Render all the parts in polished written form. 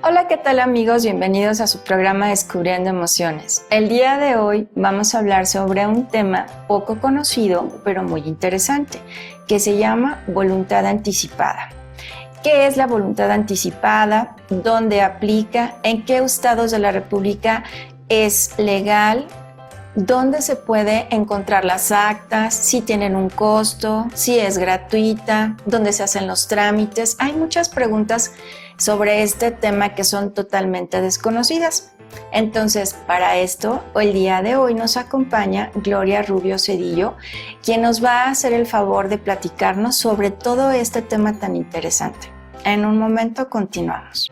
Hola, ¿qué tal amigos? Bienvenidos a su programa Descubriendo Emociones. El día de hoy vamos a hablar sobre un tema poco conocido, pero muy interesante, que se llama voluntad anticipada. ¿Qué es la voluntad anticipada? ¿Dónde aplica? ¿En qué estados de la República es legal? ¿Dónde se puede encontrar las actas? ¿Si tienen un costo? ¿Si es gratuita? ¿Dónde se hacen los trámites? Hay muchas preguntas sobre este tema que son totalmente desconocidas. Entonces, para esto, el día de hoy nos acompaña Gloria Rubio Cedillo, quien nos va a hacer el favor de platicarnos sobre todo este tema tan interesante. En un momento continuamos.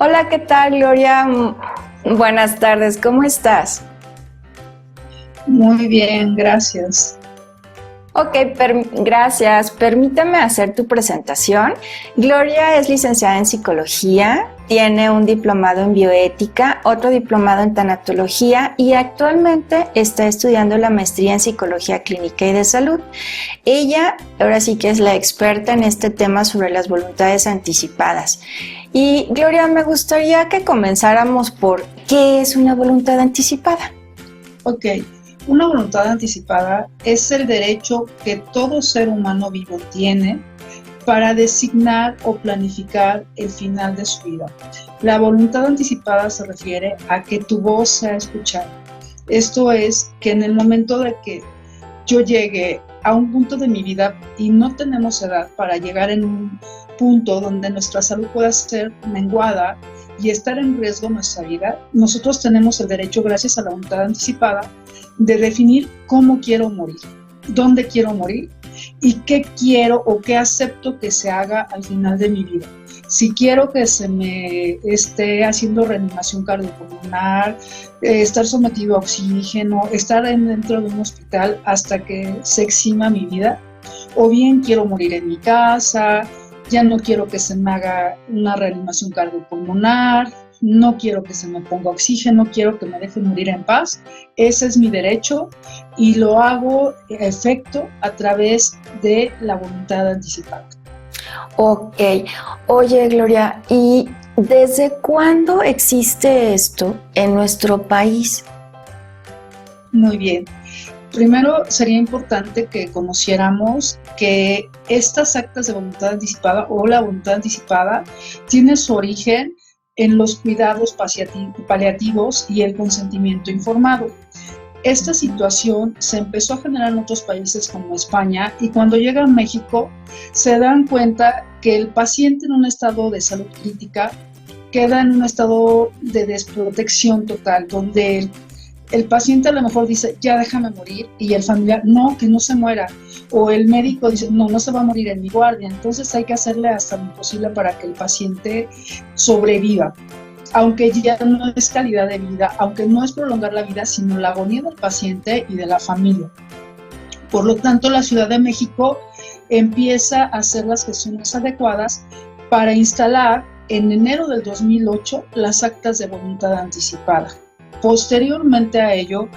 Hola, ¿qué tal, Gloria? Buenas tardes, ¿cómo estás? Muy bien, gracias. Ok, gracias. Permítame hacer tu presentación. Gloria es licenciada en psicología, tiene un diplomado en bioética, otro diplomado en tanatología y actualmente está estudiando la maestría en psicología clínica y de salud. Ella ahora sí que es la experta en este tema sobre las voluntades anticipadas. Y Gloria, me gustaría que comenzáramos por ¿qué es una voluntad anticipada? Ok, una voluntad anticipada es el derecho que todo ser humano vivo tiene para designar o planificar el final de su vida. La voluntad anticipada se refiere a que tu voz sea escuchada. Esto es que en el momento de que yo llegue a un punto de mi vida y no tenemos edad para llegar en un punto donde nuestra salud pueda ser menguada y estar en riesgo nuestra vida, nosotros tenemos el derecho, gracias a la voluntad anticipada, de definir cómo quiero morir, dónde quiero morir y qué quiero o qué acepto que se haga al final de mi vida. Si quiero que se me esté haciendo reanimación cardiopulmonar, estar sometido a oxígeno, estar dentro de un hospital hasta que se exima mi vida, o bien quiero morir en mi casa, ya no quiero que se me haga una reanimación cardiopulmonar, no quiero que se me ponga oxígeno, quiero que me dejen morir en paz. Ese es mi derecho y lo hago efecto a través de la voluntad anticipada. Ok. Oye, Gloria, ¿y desde cuándo existe esto en nuestro país? Muy bien. Primero sería importante que conociéramos que estas actas de voluntad anticipada o la voluntad anticipada tiene su origen en los cuidados paliativos y el consentimiento informado. Esta situación se empezó a generar en otros países como España y cuando llega a México se dan cuenta que el paciente en un estado de salud crítica queda en un estado de desprotección total, donde el paciente a lo mejor dice, ya déjame morir, y el familiar, no, que no se muera, o el médico dice, no, no se va a morir en mi guardia, entonces hay que hacerle hasta lo imposible para que el paciente sobreviva, aunque ya no es calidad de vida, aunque no es prolongar la vida, sino la agonía del paciente y de la familia. Por lo tanto, la Ciudad de México empieza a hacer las gestiones adecuadas para instalar en enero del 2008 las actas de voluntad anticipada. Posteriormente a ello,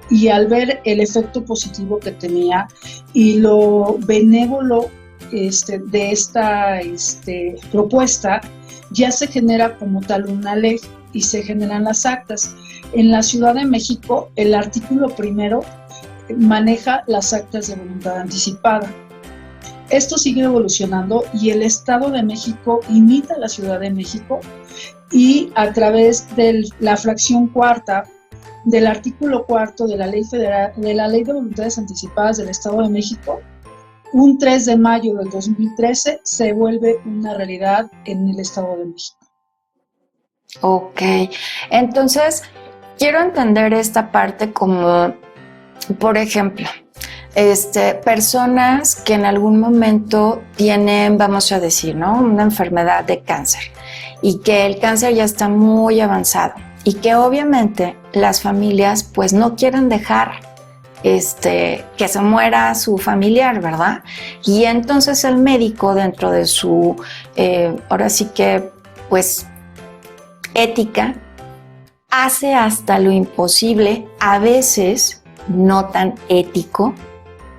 y al ver el efecto positivo que tenía y lo benévolo de esta propuesta, ya se genera como tal una ley y se generan las actas. En la Ciudad de México, el artículo primero maneja las actas de voluntad anticipada. Esto sigue evolucionando y el Estado de México imita a la Ciudad de México y a través de la fracción cuarta del artículo cuarto de la Ley Federal, de la Ley de Voluntades Anticipadas del Estado de México, un 3 de mayo del 2013 se vuelve una realidad en el Estado de México. Ok, entonces quiero entender esta parte como, por ejemplo, personas que en algún momento tienen, vamos a decir, ¿no?, una enfermedad de cáncer y que el cáncer ya está muy avanzado y que obviamente las familias pues no quieren dejar que se muera su familiar, ¿verdad? Y entonces el médico, dentro de su, ahora sí que, pues, ética, hace hasta lo imposible, a veces no tan ético,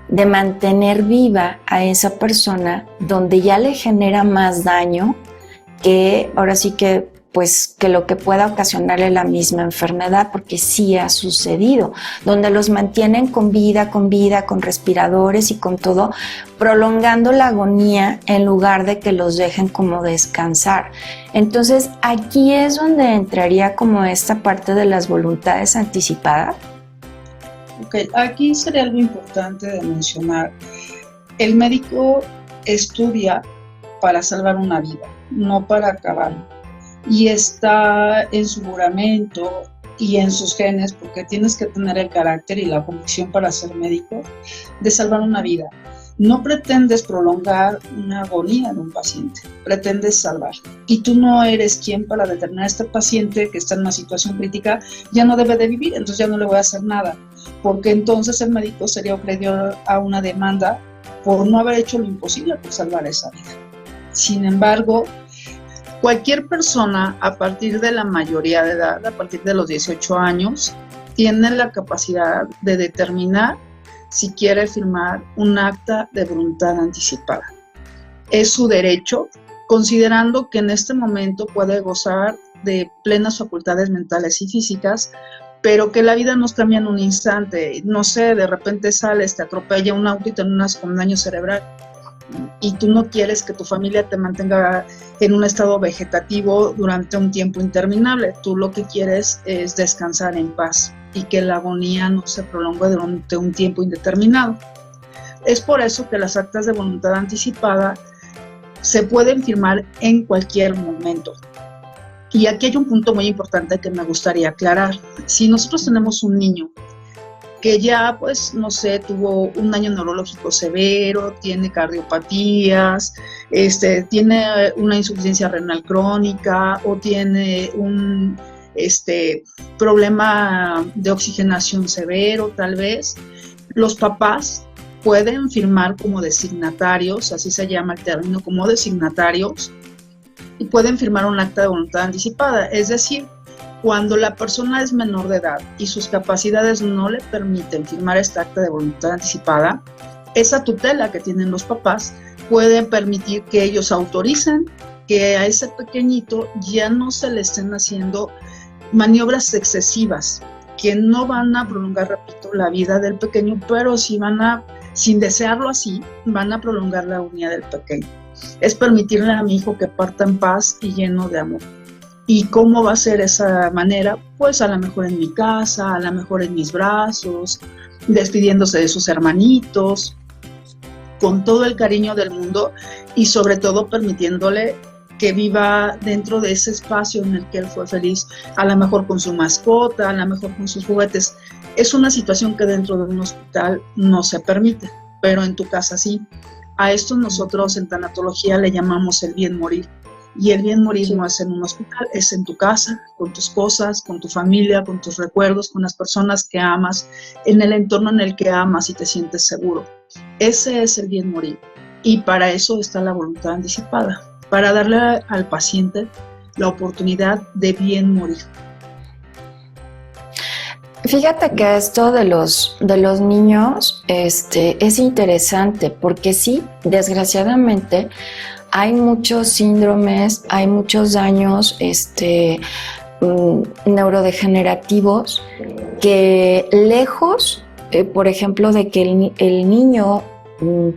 de mantener viva a esa persona donde ya le genera más daño que ahora sí que pues que lo que pueda ocasionarle la misma enfermedad, porque sí ha sucedido, donde los mantienen con vida, con respiradores y con todo, prolongando la agonía en lugar de que los dejen como descansar. Entonces aquí es donde entraría como esta parte de las voluntades anticipadas. Ok, aquí sería algo importante de mencionar. El médico estudia para salvar una vida, no para acabar. Y está en su juramento y en sus genes, porque tienes que tener el carácter y la convicción para ser médico, de salvar una vida. No pretendes prolongar una agonía de un paciente, pretendes salvar. Y tú no eres quien para determinar a este paciente que está en una situación crítica, ya no debe de vivir, entonces ya no le voy a hacer nada, porque entonces el médico sería acreedor a una demanda por no haber hecho lo imposible por salvar esa vida. Sin embargo, cualquier persona a partir de la mayoría de edad, a partir de los 18 años, tiene la capacidad de determinar si quiere firmar un acta de voluntad anticipada. Es su derecho, considerando que en este momento puede gozar de plenas facultades mentales y físicas, pero que la vida nos cambia en un instante. No sé, de repente sales, te atropella un auto y terminas con daño cerebral. Y tú no quieres que tu familia te mantenga en un estado vegetativo durante un tiempo interminable. Tú lo que quieres es descansar en paz y que la agonía no se prolongue durante un tiempo indeterminado. Es por eso que las actas de voluntad anticipada se pueden firmar en cualquier momento. Y aquí hay un punto muy importante que me gustaría aclarar. Si nosotros tenemos un niño que ya, pues, no sé, tuvo un daño neurológico severo, tiene cardiopatías, tiene una insuficiencia renal crónica o tiene un problema de oxigenación severo, tal vez, los papás pueden firmar como designatarios, así se llama el término, como designatarios, y pueden firmar un acta de voluntad anticipada, es decir, cuando la persona es menor de edad y sus capacidades no le permiten firmar esta acta de voluntad anticipada, esa tutela que tienen los papás puede permitir que ellos autoricen que a ese pequeñito ya no se le estén haciendo maniobras excesivas, que no van a prolongar, repito, la vida del pequeño, pero sí sin desearlo así, van a prolongar la agonía del pequeño. Es permitirle a mi hijo que parta en paz y lleno de amor. ¿Y cómo va a ser esa manera? Pues a lo mejor en mi casa, a lo mejor en mis brazos, despidiéndose de sus hermanitos, con todo el cariño del mundo y sobre todo permitiéndole que viva dentro de ese espacio en el que él fue feliz, a lo mejor con su mascota, a lo mejor con sus juguetes. Es una situación que dentro de un hospital no se permite, pero en tu casa sí. A esto nosotros en tanatología le llamamos el bien morir. Y el bien morir no es en un hospital, es en tu casa, con tus cosas, con tu familia, con tus recuerdos, con las personas que amas, en el entorno en el que amas y te sientes seguro. Ese es el bien morir. Y para eso está la voluntad anticipada, para darle al paciente la oportunidad de bien morir. Fíjate que esto de los niños es interesante porque sí, desgraciadamente, hay muchos síndromes, hay muchos daños neurodegenerativos que lejos, por ejemplo, de que el niño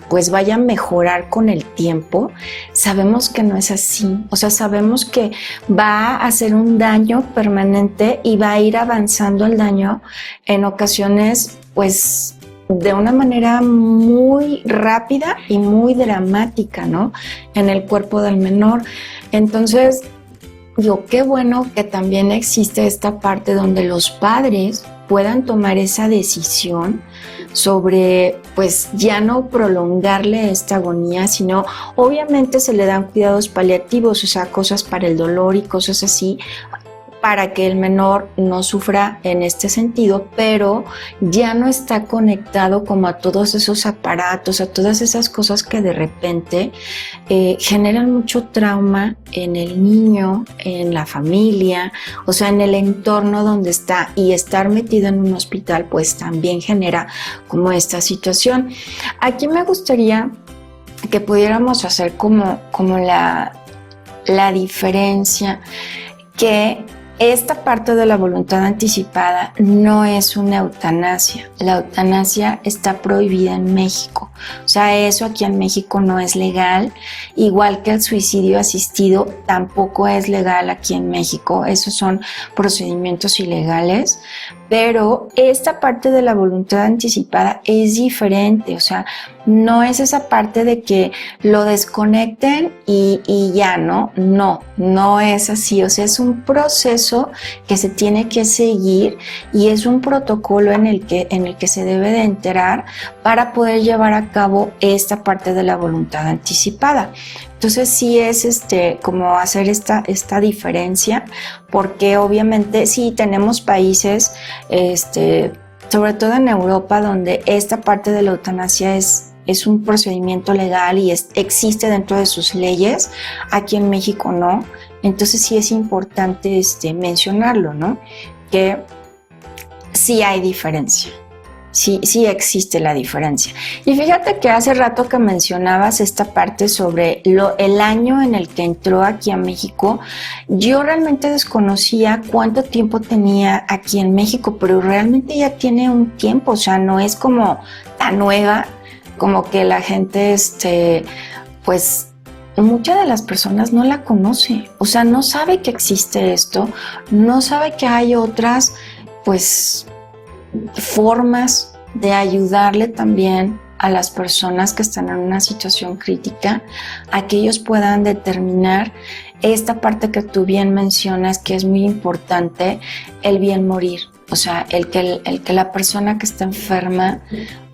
pues vaya a mejorar con el tiempo, sabemos que no es así. O sea, sabemos que va a hacer un daño permanente y va a ir avanzando el daño en ocasiones, pues, de una manera muy rápida y muy dramática, ¿no? En el cuerpo del menor. Entonces, digo, qué bueno que también existe esta parte donde los padres puedan tomar esa decisión sobre, pues, ya no prolongarle esta agonía, sino obviamente se le dan cuidados paliativos, o sea, cosas para el dolor y cosas así, para que el menor no sufra en este sentido, pero ya no está conectado como a todos esos aparatos, a todas esas cosas que de repente generan mucho trauma en el niño, en la familia, o sea, en el entorno donde está, y estar metido en un hospital pues también genera como esta situación. Aquí me gustaría que pudiéramos hacer como la diferencia, que esta parte de la voluntad anticipada no es una eutanasia. La eutanasia está prohibida en México. O sea, eso aquí en México no es legal, igual que el suicidio asistido tampoco es legal aquí en México. Esos son procedimientos ilegales. Pero esta parte de la voluntad anticipada es diferente, o sea, no es esa parte de que lo desconecten y ya, ¿no? No es así, o sea, es un proceso que se tiene que seguir y es un protocolo en el que se debe de enterar para poder llevar a cabo esta parte de la voluntad anticipada. Entonces sí es como hacer esta diferencia, porque obviamente sí tenemos países, sobre todo en Europa, donde esta parte de la eutanasia es un procedimiento legal y existe dentro de sus leyes. Aquí en México no. Entonces sí es importante mencionarlo, ¿no? Que sí hay diferencia. Sí existe la diferencia. Y fíjate que hace rato que mencionabas esta parte sobre el año en el que entró aquí a México, yo realmente desconocía cuánto tiempo tenía aquí en México, pero realmente ya tiene un tiempo, o sea, no es como tan nueva, como que la gente, pues muchas de las personas no la conoce, o sea, no sabe que existe esto, no sabe que hay otras, pues, formas de ayudarle también a las personas que están en una situación crítica, a que ellos puedan determinar esta parte que tú bien mencionas, que es muy importante, el bien morir. O sea, el que la persona que está enferma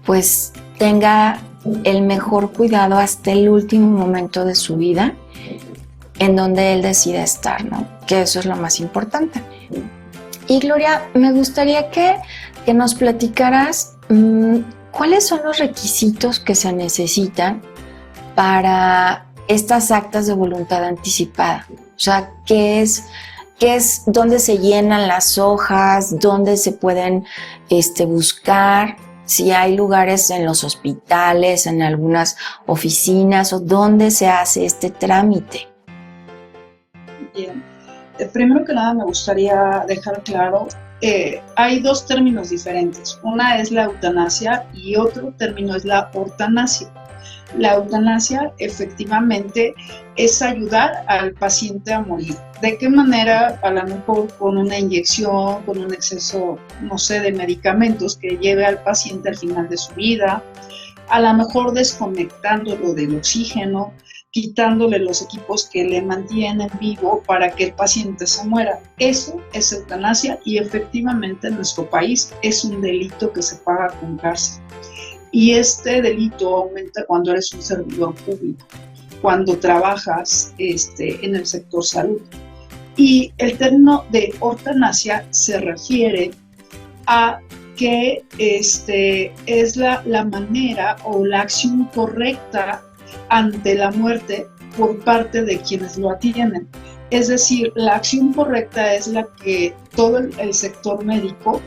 pues tenga el mejor cuidado hasta el último momento de su vida en donde él decida estar, ¿no? Que eso es lo más importante. Y Gloria, me gustaría que nos platicaras cuáles son los requisitos que se necesitan para estas actas de voluntad anticipada. O sea, ¿qué es dónde se llenan las hojas, dónde se pueden buscar, si hay lugares en los hospitales, en algunas oficinas, o dónde se hace este trámite? Bien. Primero que nada me gustaría dejar claro, hay dos términos diferentes. Una es la eutanasia y otro término es la ortanasia. La eutanasia efectivamente es ayudar al paciente a morir. ¿De qué manera? A lo mejor con una inyección, con un exceso, no sé, de medicamentos que lleve al paciente al final de su vida, a lo mejor desconectándolo del oxígeno, quitándole los equipos que le mantienen vivo para que el paciente se muera. Eso es eutanasia y efectivamente en nuestro país es un delito que se paga con cárcel. Y este delito aumenta cuando eres un servidor público, cuando trabajas en el sector salud. Y el término de ortanasia se refiere a que es la manera o la acción correcta ante la muerte por parte de quienes lo atienden. Es decir, la acción correcta es la que todo el sector médico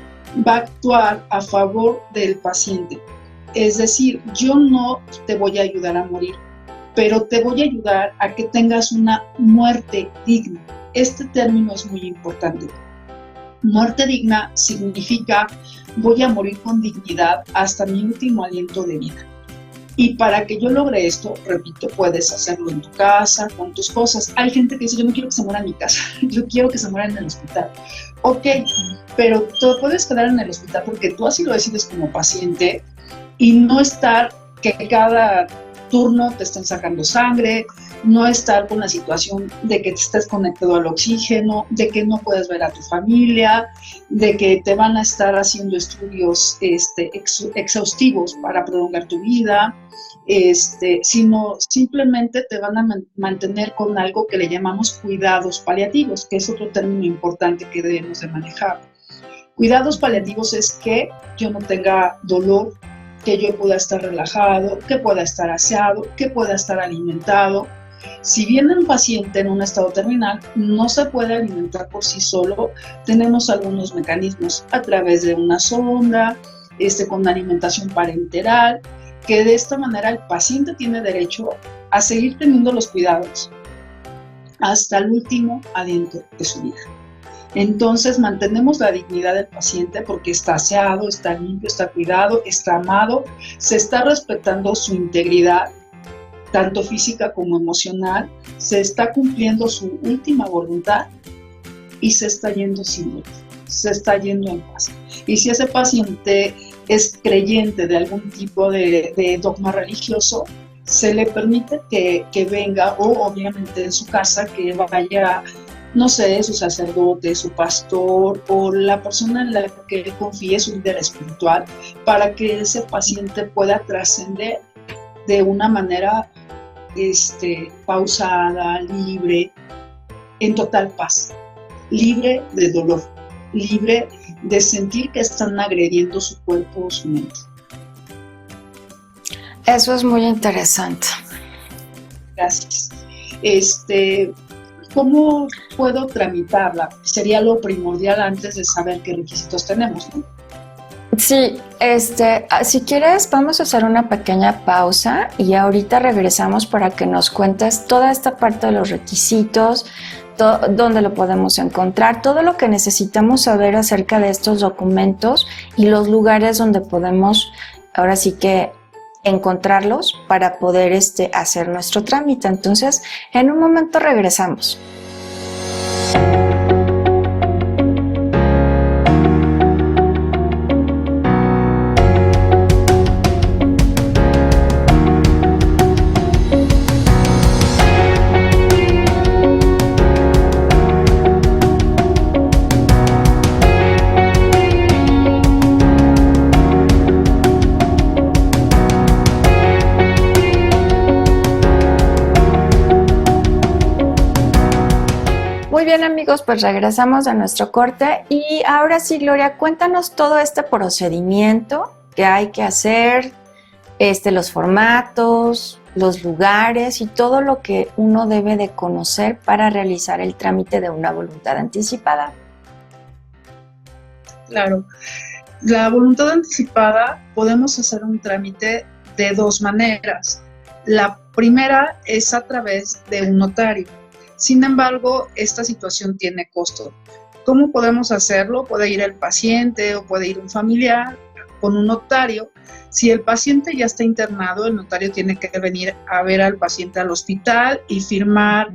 va a actuar a favor del paciente. Es decir, yo no te voy a ayudar a morir, pero te voy a ayudar a que tengas una muerte digna. Este término es muy importante. Muerte digna significa voy a morir con dignidad hasta mi último aliento de vida. Y para que yo logre esto, repito, puedes hacerlo en tu casa, con tus cosas. Hay gente que dice, yo no quiero que se muera en mi casa, yo quiero que se muera en el hospital. Ok, pero te puedes quedar en el hospital porque tú así lo decides como paciente y no estar que cada turno te estén sacando sangre, no estar con la situación de que te estés conectado al oxígeno, de que no puedes ver a tu familia, de que te van a estar haciendo estudios exhaustivos para prolongar tu vida, sino simplemente te van a mantener con algo que le llamamos cuidados paliativos, que es otro término importante que debemos de manejar. Cuidados paliativos es que yo no tenga dolor, que yo pueda estar relajado, que pueda estar aseado, que pueda estar alimentado. Si viene un paciente en un estado terminal, no se puede alimentar por sí solo. Tenemos algunos mecanismos a través de una sonda, con alimentación parenteral, que de esta manera el paciente tiene derecho a seguir teniendo los cuidados hasta el último aliento de su vida. Entonces mantenemos la dignidad del paciente porque está aseado, está limpio, está cuidado, está amado, se está respetando su integridad, tanto física como emocional, se está cumpliendo su última voluntad y se está yendo sin dolor, se está yendo en paz. Y si ese paciente es creyente de algún tipo de dogma religioso, se le permite que venga, o obviamente en su casa, que vaya, no sé, su sacerdote, su pastor o la persona en la que confíe, su líder espiritual, para que ese paciente pueda trascender de una manera pausada, libre, en total paz, libre de dolor, libre de sentir que están agrediendo su cuerpo o su mente. Eso es muy interesante. Gracias. ¿Cómo puedo tramitarla? Sería lo primordial antes de saber qué requisitos tenemos, ¿no? Sí, si quieres vamos a hacer una pequeña pausa y ahorita regresamos para que nos cuentes toda esta parte de los requisitos, dónde lo podemos encontrar, todo lo que necesitamos saber acerca de estos documentos y los lugares donde podemos, ahora sí que encontrarlos para poder hacer nuestro trámite. Entonces, en un momento regresamos. Muy bien, amigos, pues regresamos a nuestro corte y ahora sí, Gloria, cuéntanos todo este procedimiento que hay que hacer, los formatos, los lugares y todo lo que uno debe de conocer para realizar el trámite de una voluntad anticipada. Claro, la voluntad anticipada podemos hacer un trámite de dos maneras. La primera es a través de un notario. Sin embargo, esta situación tiene costo. ¿Cómo podemos hacerlo? Puede ir el paciente o puede ir un familiar con un notario. Si el paciente ya está internado, el notario tiene que venir a ver al paciente al hospital y firmar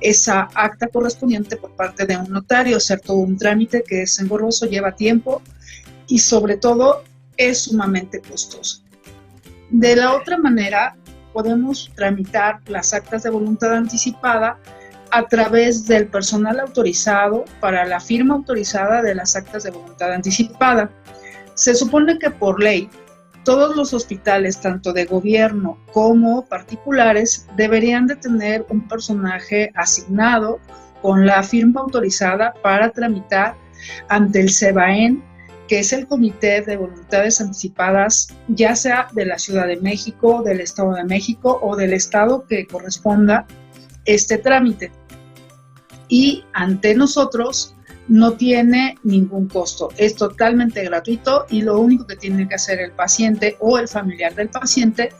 esa acta correspondiente por parte de un notario, hacer todo un trámite que es engorroso, lleva tiempo y sobre todo es sumamente costoso. De la otra manera, podemos tramitar las actas de voluntad anticipada a través del personal autorizado para la firma autorizada de las actas de voluntad anticipada. Se supone que por ley, todos los hospitales, tanto de gobierno como particulares, deberían de tener un personaje asignado con la firma autorizada para tramitar ante el CEBAEN, que es el Comité de Voluntades Anticipadas, ya sea de la Ciudad de México, del Estado de México o del estado que corresponda este trámite. Y ante nosotros no tiene ningún costo, es totalmente gratuito y lo único que tiene que hacer el paciente o el familiar del paciente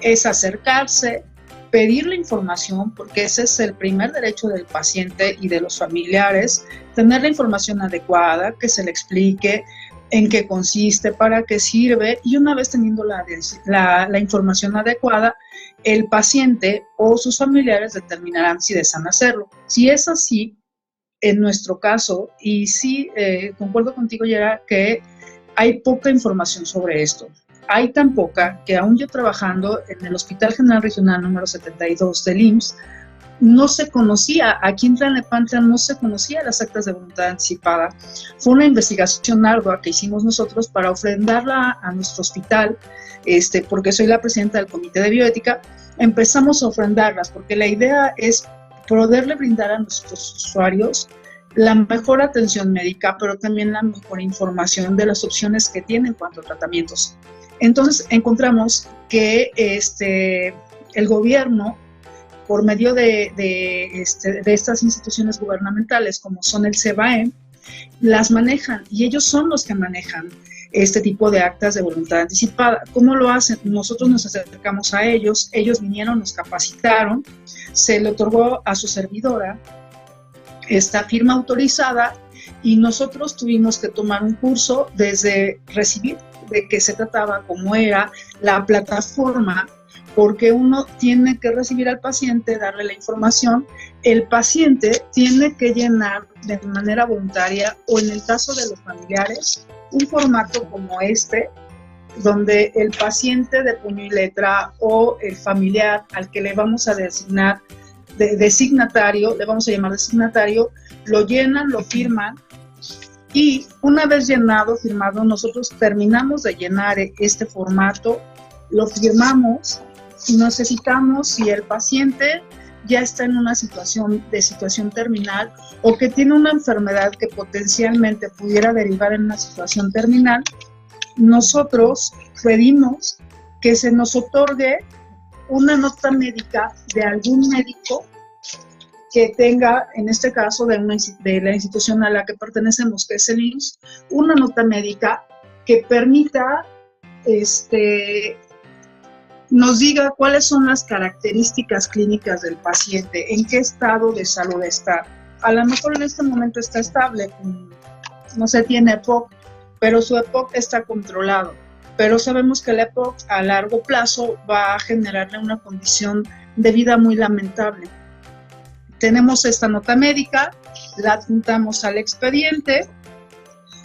es acercarse, pedir la información, porque ese es el primer derecho del paciente y de los familiares, tener la información adecuada, que se le explique en qué consiste, para qué sirve, y una vez teniendo la información adecuada, el paciente o sus familiares determinarán si desean hacerlo. Si es así, en nuestro caso, y sí concuerdo contigo, Yara, que hay poca información sobre esto. Hay tan poca que aún yo trabajando en el Hospital General Regional número 72 del IMSS, no se conocía, aquí en Tlalnepantla no se conocía las actas de voluntad anticipada. Fue una investigación ardua que hicimos nosotros para ofrendarla a nuestro hospital, porque soy la presidenta del Comité de Bioética. Empezamos a ofrendarlas porque la idea es poderle brindar a nuestros usuarios la mejor atención médica, pero también la mejor información de las opciones que tienen en cuanto a tratamientos. Entonces encontramos que el gobierno, por medio de estas instituciones gubernamentales, como son el CEBAEN, las manejan, y ellos son los que manejan este tipo de actas de voluntad anticipada. ¿Cómo lo hacen? Nosotros nos acercamos a ellos vinieron, nos capacitaron, se le otorgó a su servidora esta firma autorizada, y nosotros tuvimos que tomar un curso desde recibir de qué se trataba, cómo era la plataforma, porque uno tiene que recibir al paciente, darle la información, el paciente tiene que llenar de manera voluntaria, o en el caso de los familiares, un formato como donde el paciente de puño y letra o el familiar al que le vamos a designar designatario, le vamos a llamar designatario, lo llenan, lo firman, y una vez llenado, firmado, nosotros terminamos de llenar este formato, lo firmamos, y necesitamos, si el paciente ya está en una situación terminal o que tiene una enfermedad que potencialmente pudiera derivar en una situación terminal, nosotros pedimos que se nos otorgue una nota médica de algún médico que tenga, en este caso de la institución a la que pertenecemos, que es el IMSS, una nota médica que permita nos diga cuáles son las características clínicas del paciente, en qué estado de salud está. A lo mejor en este momento está estable, no se tiene EPOC, pero su EPOC está controlado. Pero sabemos que el EPOC a largo plazo va a generarle una condición de vida muy lamentable. Tenemos esta nota médica, la adjuntamos al expediente,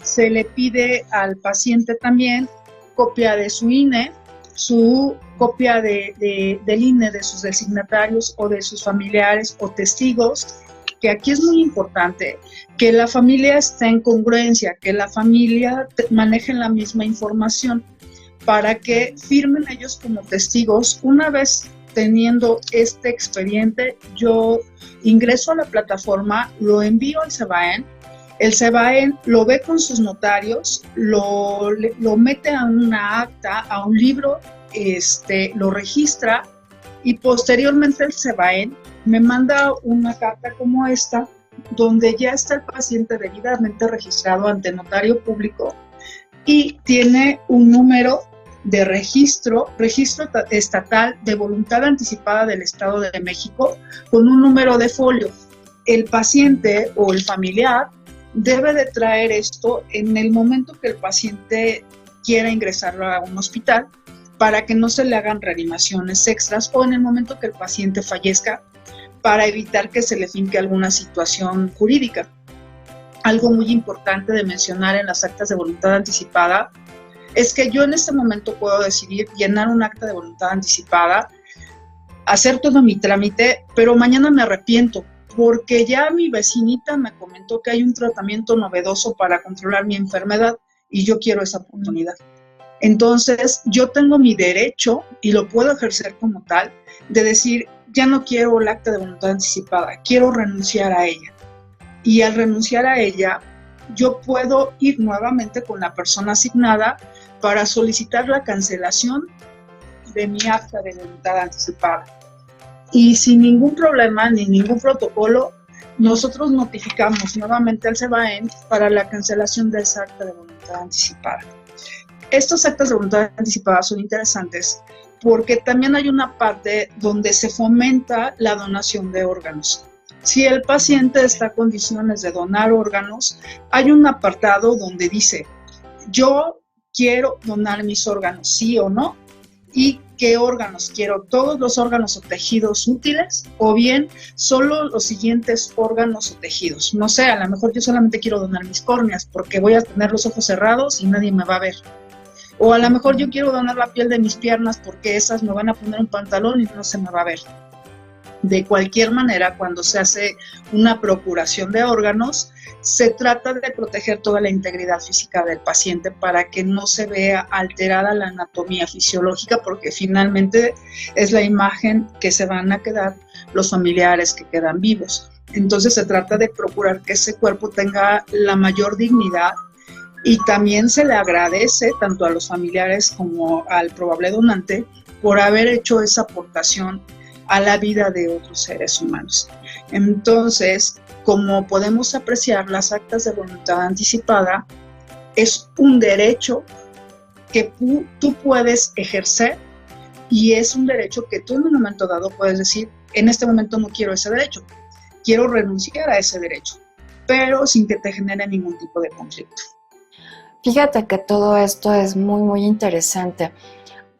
se le pide al paciente también copia de su INE, su copia del INE de sus designatarios o de sus familiares o testigos, que aquí es muy importante que la familia esté en congruencia, que la familia maneje la misma información para que firmen ellos como testigos. Una vez teniendo este expediente, yo ingreso a la plataforma, lo envío al CEBAEN, el CEBAEN lo ve con sus notarios, lo mete a una acta, a un libro, lo registra, y posteriormente el CEBAEN me manda una carta como esta, donde ya está el paciente debidamente registrado ante notario público y tiene un número de registro estatal de voluntad anticipada del Estado de México, con un número de folio. El paciente o el familiar debe de traer esto en el momento que el paciente quiera ingresarlo a un hospital, para que no se le hagan reanimaciones extras, o en el momento que el paciente fallezca, para evitar que se le finque alguna situación jurídica. Algo muy importante de mencionar en las actas de voluntad anticipada es que yo en este momento puedo decidir llenar un acta de voluntad anticipada, hacer todo mi trámite, pero mañana me arrepiento, porque ya mi vecinita me comentó que hay un tratamiento novedoso para controlar mi enfermedad y yo quiero esa oportunidad. Entonces, yo tengo mi derecho, y lo puedo ejercer como tal, de decir, ya no quiero el acta de voluntad anticipada, quiero renunciar a ella. Y al renunciar a ella, yo puedo ir nuevamente con la persona asignada para solicitar la cancelación de mi acta de voluntad anticipada. Y sin ningún problema ni ningún protocolo, nosotros notificamos nuevamente al CEBAEN para la cancelación de esa acta de voluntad anticipada. Estos actas de voluntad anticipada son interesantes porque también hay una parte donde se fomenta la donación de órganos. Si el paciente está en condiciones de donar órganos, hay un apartado donde dice, yo quiero donar mis órganos, sí o no, y qué órganos quiero, todos los órganos o tejidos útiles, o bien solo los siguientes órganos o tejidos. No sé, a lo mejor yo solamente quiero donar mis córneas porque voy a tener los ojos cerrados y nadie me va a ver. O a lo mejor yo quiero donar la piel de mis piernas porque esas me van a poner un pantalón y no se me va a ver. De cualquier manera, cuando se hace una procuración de órganos, se trata de proteger toda la integridad física del paciente para que no se vea alterada la anatomía fisiológica, porque finalmente es la imagen que se van a quedar los familiares que quedan vivos. Entonces se trata de procurar que ese cuerpo tenga la mayor dignidad, y también se le agradece tanto a los familiares como al probable donante por haber hecho esa aportación a la vida de otros seres humanos. Entonces, como podemos apreciar, las actas de voluntad anticipada es un derecho que tú puedes ejercer, y es un derecho que tú en un momento dado puedes decir, en este momento no quiero ese derecho, quiero renunciar a ese derecho, pero sin que te genere ningún tipo de conflicto. Fíjate que todo esto es muy, muy interesante.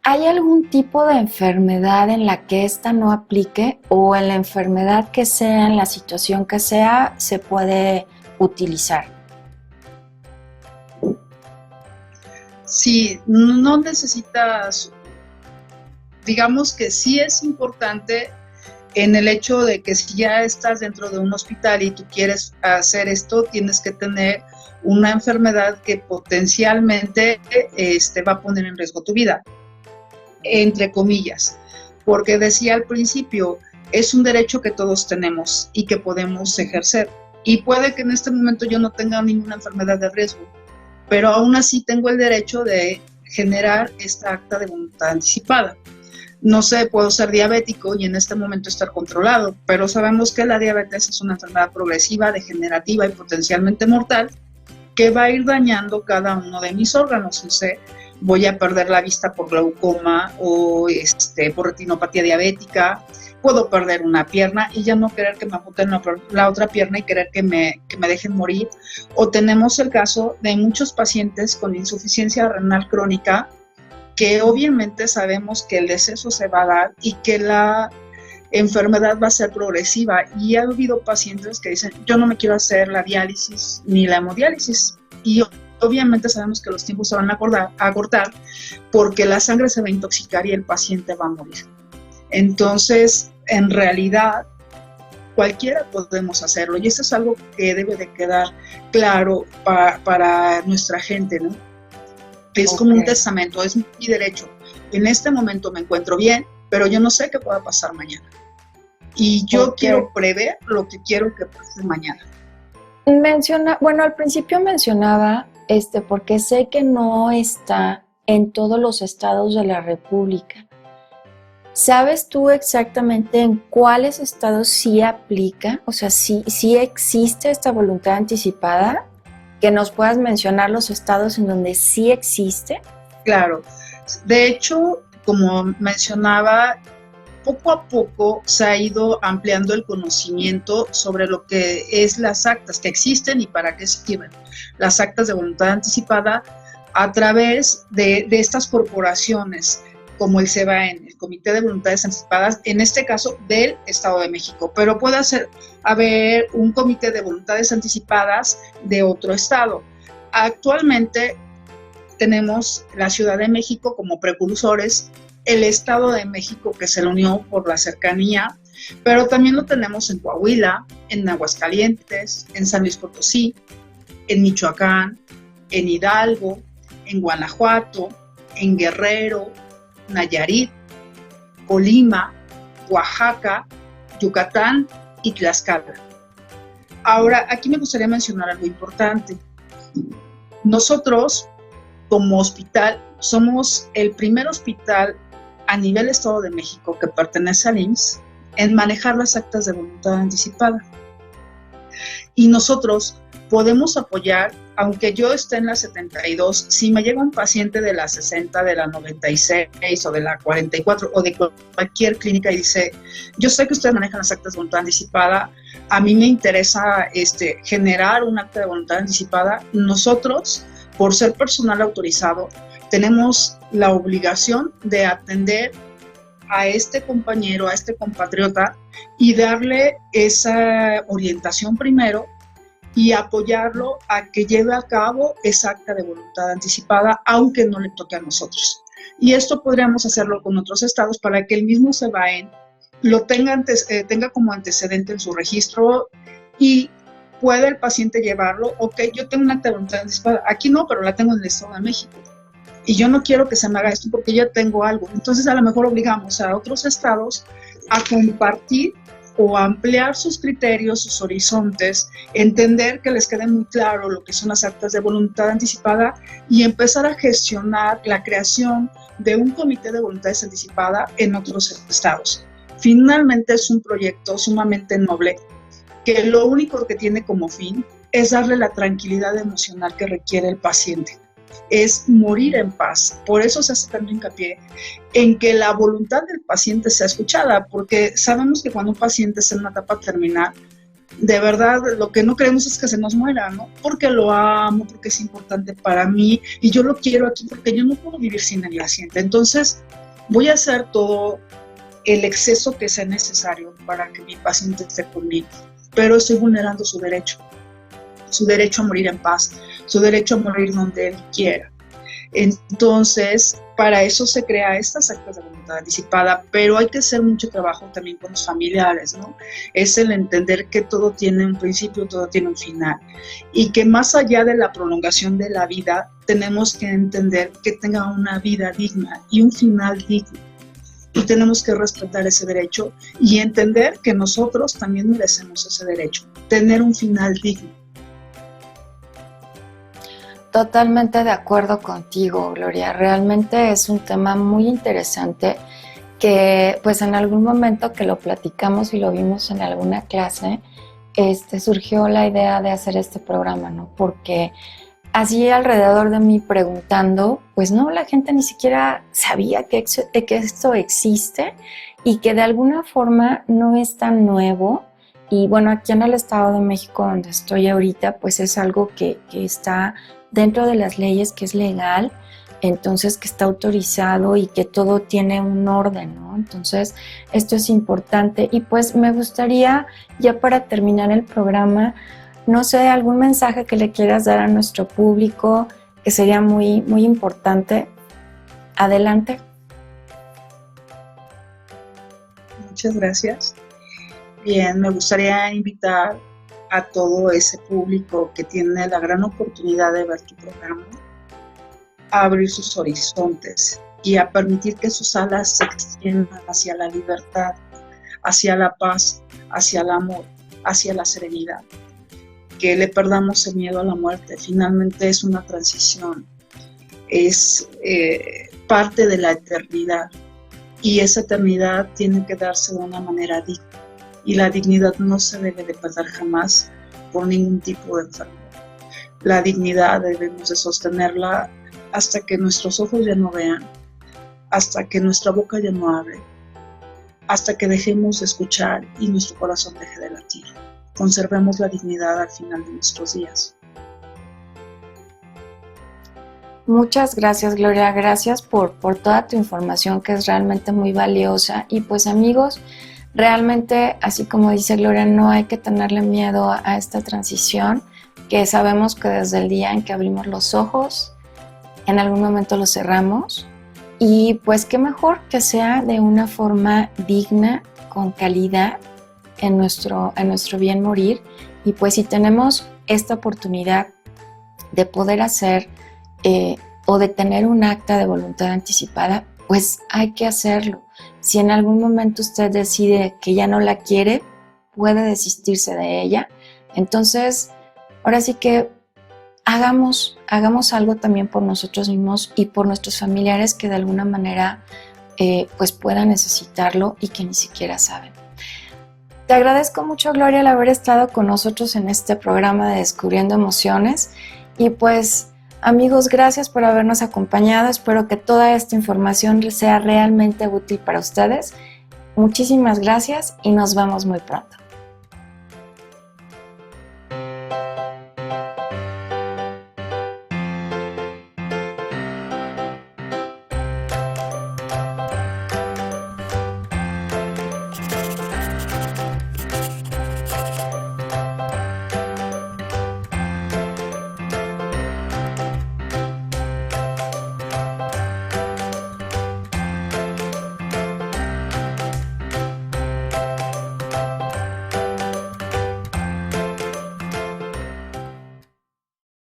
¿Hay algún tipo de enfermedad en la que esta no aplique, o en la enfermedad que sea, en la situación que sea, se puede utilizar? Sí, no necesitas, digamos que sí es importante en el hecho de que si ya estás dentro de un hospital y tú quieres hacer esto, tienes que tener una enfermedad que potencialmente va a poner en riesgo tu vida, entre comillas, porque decía al principio, es un derecho que todos tenemos y que podemos ejercer, y puede que en este momento yo no tenga ninguna enfermedad de riesgo, pero aún así tengo el derecho de generar esta acta de voluntad anticipada. No sé, puedo ser diabético y en este momento estar controlado, pero sabemos que la diabetes es una enfermedad progresiva, degenerativa y potencialmente mortal, que va a ir dañando cada uno de mis órganos. O sea, voy a perder la vista por glaucoma o por retinopatía diabética, puedo perder una pierna y ya no querer que me amputen la otra pierna y querer que me dejen morir. O tenemos el caso de muchos pacientes con insuficiencia renal crónica, que obviamente sabemos que el deceso se va a dar y que la enfermedad va a ser progresiva, y ha habido pacientes que dicen, yo no me quiero hacer la diálisis ni la hemodiálisis, y obviamente sabemos que los tiempos se van a cortar porque la sangre se va a intoxicar y el paciente va a morir. Entonces, en realidad, cualquiera podemos hacerlo, y eso es algo que debe de quedar claro para nuestra gente, ¿no? Es como un testamento, es mi derecho. En este momento me encuentro bien, pero yo no sé qué pueda pasar mañana. Y yo quiero prever lo que quiero que pase mañana. Al principio mencionaba, porque sé que no está en todos los estados de la República. ¿Sabes tú exactamente en cuáles estados sí aplica? O sea, sí existe esta voluntad anticipada. ¿Que nos puedas mencionar los estados en donde sí existe? Claro. De hecho, como mencionaba, poco a poco se ha ido ampliando el conocimiento sobre lo que es las actas que existen y para qué sirven. Las actas de voluntad anticipada a través de estas corporaciones, como el CEBAEN, el Comité de Voluntades Anticipadas, en este caso del Estado de México, pero puede haber un comité de voluntades anticipadas de otro estado. Actualmente tenemos la Ciudad de México como precursores, el Estado de México que se le unió por la cercanía, pero también lo tenemos en Coahuila, en Aguascalientes, en San Luis Potosí, en Michoacán, en Hidalgo, en Guanajuato, en Guerrero, Nayarit, Colima, Oaxaca, Yucatán y Tlaxcala. Ahora, aquí me gustaría mencionar algo importante. Nosotros, como hospital, somos el primer hospital a nivel Estado de México que pertenece al IMSS en manejar las actas de voluntad anticipada. Y nosotros podemos apoyar, aunque yo esté en la 72, si me llega un paciente de la 60, de la 96 o de la 44 o de cualquier clínica y dice, yo sé que ustedes manejan las actas de voluntad anticipada, a mí me interesa generar un acta de voluntad anticipada, nosotros, por ser personal autorizado, tenemos la obligación de atender a este compañero, a este compatriota, y darle esa orientación primero y apoyarlo a que lleve a cabo esa acta de voluntad anticipada, aunque no le toque a nosotros. Y esto podríamos hacerlo con otros estados para que el mismo CEBAEN tenga como antecedente en su registro y puede el paciente llevarlo. Ok, yo tengo una acta de voluntad anticipada, aquí no, pero la tengo en el Estado de México. Y yo no quiero que se me haga esto porque ya tengo algo. Entonces a lo mejor obligamos a otros estados a compartir o ampliar sus criterios, sus horizontes, entender que les quede muy claro lo que son las actas de voluntad anticipada y empezar a gestionar la creación de un comité de voluntades anticipada en otros estados. Finalmente es un proyecto sumamente noble que lo único que tiene como fin es darle la tranquilidad emocional que requiere el paciente. Es morir en paz. Por eso se hace tanto hincapié en que la voluntad del paciente sea escuchada, porque sabemos que cuando un paciente está en una etapa terminal, de verdad lo que no queremos es que se nos muera, ¿no? Porque lo amo, porque es importante para mí y yo lo quiero aquí porque yo no puedo vivir sin el paciente. Entonces voy a hacer todo el exceso que sea necesario para que mi paciente esté conmigo, pero estoy vulnerando su derecho a morir en paz, su derecho a morir donde él quiera. Entonces, para eso se crea estas actas de voluntad anticipada, pero hay que hacer mucho trabajo también con los familiares, ¿no? Es el entender que todo tiene un principio, todo tiene un final, y que más allá de la prolongación de la vida, tenemos que entender que tenga una vida digna y un final digno. Y tenemos que respetar ese derecho y entender que nosotros también merecemos ese derecho, tener un final digno. Totalmente de acuerdo contigo, Gloria. Realmente es un tema muy interesante que pues en algún momento que lo platicamos y lo vimos en alguna clase, surgió la idea de hacer este programa, ¿no? Porque así alrededor de mí preguntando, pues no, la gente ni siquiera sabía que esto existe y que de alguna forma no es tan nuevo. Y bueno, aquí en el Estado de México, donde estoy ahorita, pues es algo que está dentro de las leyes, que es legal, entonces que está autorizado y que todo tiene un orden, ¿no? Entonces, esto es importante. Y pues me gustaría, ya para terminar el programa, no sé, algún mensaje que le quieras dar a nuestro público, que sería muy, muy importante. Adelante. Muchas gracias. Bien, me gustaría invitar a todo ese público que tiene la gran oportunidad de ver tu programa, a abrir sus horizontes y a permitir que sus alas se extiendan hacia la libertad, hacia la paz, hacia el amor, hacia la serenidad. Que le perdamos el miedo a la muerte. Finalmente es una transición, es parte de la eternidad y esa eternidad tiene que darse de una manera digna. Y la dignidad no se debe de perder jamás por ningún tipo de enfermedad. La dignidad debemos de sostenerla hasta que nuestros ojos ya no vean, hasta que nuestra boca ya no hable, hasta que dejemos de escuchar y nuestro corazón deje de latir. Conservemos la dignidad al final de nuestros días. Muchas gracias, Gloria. Gracias por toda tu información, que es realmente muy valiosa. Y pues, amigos, realmente, así como dice Gloria, no hay que tenerle miedo a esta transición, que sabemos que desde el día en que abrimos los ojos, en algún momento los cerramos, y pues qué mejor que sea de una forma digna, con calidad, en nuestro bien morir. Y pues si tenemos esta oportunidad de poder hacer o de tener un acta de voluntad anticipada, pues hay que hacerlo. Si en algún momento usted decide que ya no la quiere, puede desistirse de ella. Entonces, ahora sí que hagamos algo también por nosotros mismos y por nuestros familiares que de alguna manera pues puedan necesitarlo y que ni siquiera saben. Te agradezco mucho, Gloria, el haber estado con nosotros en este programa de Descubriendo Emociones. Y pues, amigos, gracias por habernos acompañado. Espero que toda esta información sea realmente útil para ustedes. Muchísimas gracias y nos vemos muy pronto.